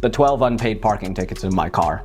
The 12 unpaid parking tickets in my car.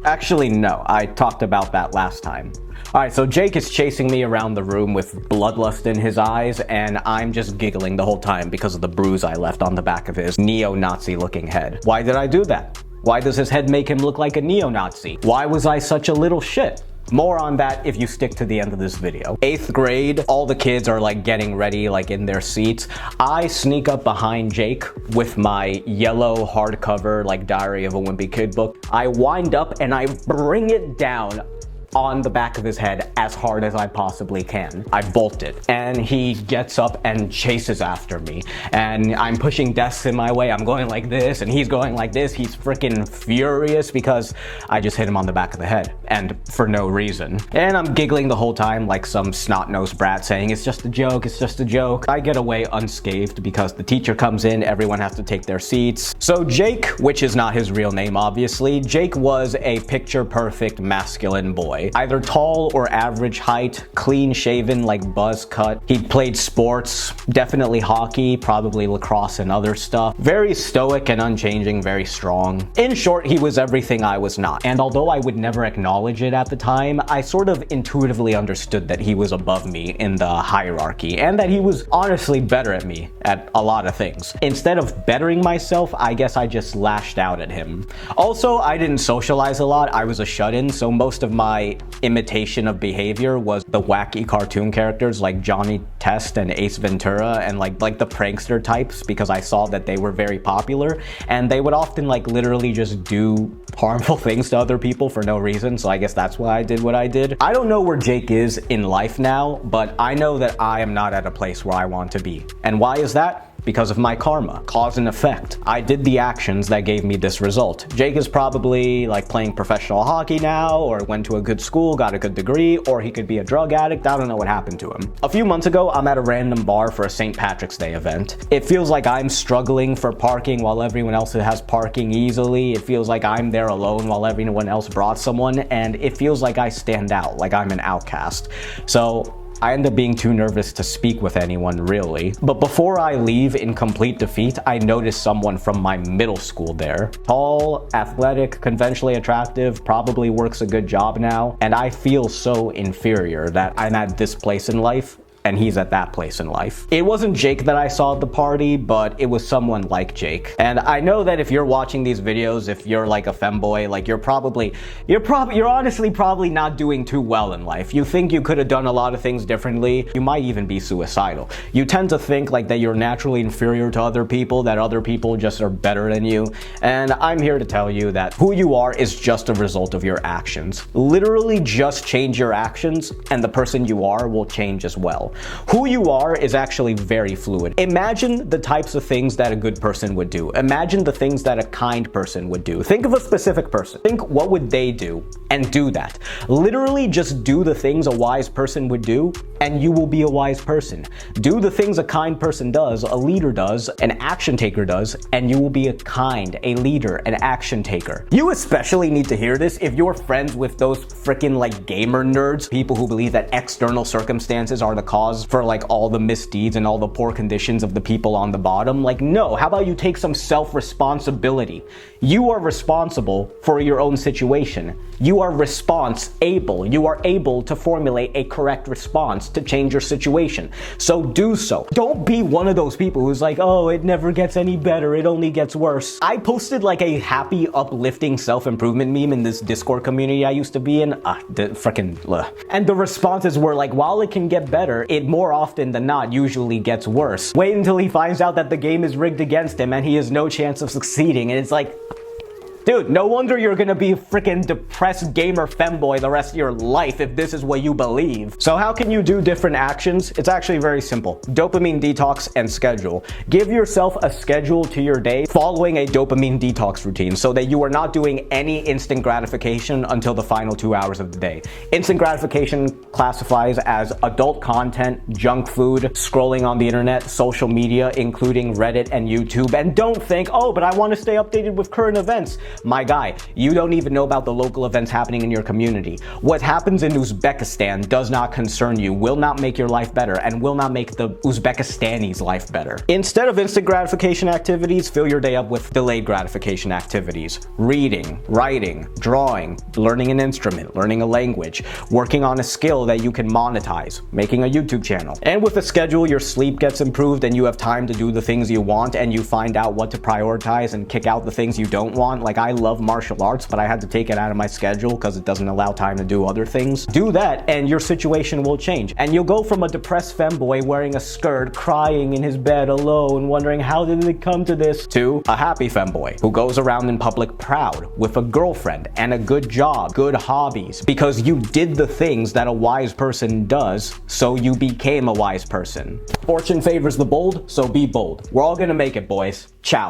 Actually, no, I talked about that last time. Alright, so Jake is chasing me around the room with bloodlust in his eyes, and I'm just giggling the whole time because of the bruise I left on the back of his neo-Nazi looking head. Why did I do that? Why does his head make him look like a neo-Nazi? Why was I such a little shit? More on that if you stick to the end of this video. 8th grade, all the kids are like getting ready, like in their seats. I sneak up behind Jake with my yellow hardcover, like Diary of a Wimpy Kid book. I wind up and I bring it down on the back of his head as hard as I possibly can. I bolt it, and he gets up and chases after me, and I'm pushing desks in my way. I'm going like this, and he's going like this. He's freaking furious because I just hit him on the back of the head, and for no reason. And I'm giggling the whole time like some snot-nosed brat saying, it's just a joke, it's just a joke. I get away unscathed because the teacher comes in, everyone has to take their seats. So Jake, which is not his real name obviously, Jake was a picture-perfect masculine boy. Either tall or average height, clean shaven, like buzz cut. He played sports, definitely hockey, probably lacrosse and other stuff. Very stoic and unchanging, very strong. In short, he was everything I was not. And although I would never acknowledge it at the time, I sort of intuitively understood that he was above me in the hierarchy, and that he was honestly better at me at a lot of things. Instead of bettering myself, I guess I just lashed out at him. Also, I didn't socialize a lot. I was a shut-in, so most of my imitation of behavior was the wacky cartoon characters like Johnny Test and Ace Ventura, and like the prankster types, because I saw that they were very popular, and they would often like literally just do harmful things to other people for no reason. So I guess that's why I did what I did. I don't know where Jake is in life now, but I know that I am not at a place where I want to be. And why is that? Because of my karma, cause and effect. I did the actions that gave me this result. Jake is probably like playing professional hockey now, or went to a good school, got a good degree, or he could be a drug addict. I don't know what happened to him. A few months ago, I'm at a random bar for a St. Patrick's Day event. It feels like I'm struggling for parking while everyone else has parking easily. It feels like I'm there alone while everyone else brought someone, and it feels like I stand out, like I'm an outcast. So I end up being too nervous to speak with anyone, really. But before I leave in complete defeat, I notice someone from my middle school there. Tall, athletic, conventionally attractive, probably works a good job now, and I feel so inferior that I'm at this place in life, and he's at that place in life. It wasn't Jake that I saw at the party, but it was someone like Jake. And I know that if you're watching these videos, if you're like a femboy, like you're honestly probably not doing too well in life. You think you could have done a lot of things differently. You might even be suicidal. You tend to think like that you're naturally inferior to other people, that other people just are better than you. And I'm here to tell you that who you are is just a result of your actions. Literally just change your actions, and the person you are will change as well. Who you are is actually very fluid. Imagine the types of things that a good person would do. Imagine the things that a kind person would do. Think of a specific person. Think what would they do, and do that. Literally just do the things a wise person would do, and you will be a wise person. Do the things a kind person does, a leader does, an action taker does, and you will be a kind, a leader, an action taker. You especially need to hear this if you're friends with those freaking like gamer nerds, people who believe that external circumstances are the cause for like all the misdeeds and all the poor conditions of the people on the bottom. Like, no, how about you take some self-responsibility? You are responsible for your own situation. You are response-able. You are able to formulate a correct response to change your situation. So do so. Don't be one of those people who's like, oh, it never gets any better, it only gets worse. I posted like a happy, uplifting self-improvement meme in this Discord community I used to be in. And the responses were like, while it can get better, it more often than not usually gets worse. Wait until he finds out that the game is rigged against him and he has no chance of succeeding, and it's like, dude, no wonder you're gonna be a freaking depressed gamer femboy the rest of your life if this is what you believe. So how can you do different actions? It's actually very simple. Dopamine detox and schedule. Give yourself a schedule to your day following a dopamine detox routine so that you are not doing any instant gratification until the final 2 hours of the day. Instant gratification classifies as adult content, junk food, scrolling on the internet, social media, including Reddit and YouTube. And don't think, oh, but I want to stay updated with current events. My guy, you don't even know about the local events happening in your community. What happens in Uzbekistan does not concern you, will not make your life better, and will not make the Uzbekistanis' life better. Instead of instant gratification activities, fill your day up with delayed gratification activities. Reading, writing, drawing, learning an instrument, learning a language, working on a skill that you can monetize, making a YouTube channel. And with a schedule, your sleep gets improved and you have time to do the things you want, and you find out what to prioritize and kick out the things you don't want. Like, I love martial arts, but I had to take it out of my schedule because it doesn't allow time to do other things. Do that and your situation will change. And you'll go from a depressed femboy wearing a skirt, crying in his bed alone, wondering how did it come to this, to a happy femboy who goes around in public proud with a girlfriend and a good job, good hobbies, because you did the things that a wise person does, so you became a wise person. Fortune favors the bold, so be bold. We're all gonna make it, boys. Ciao.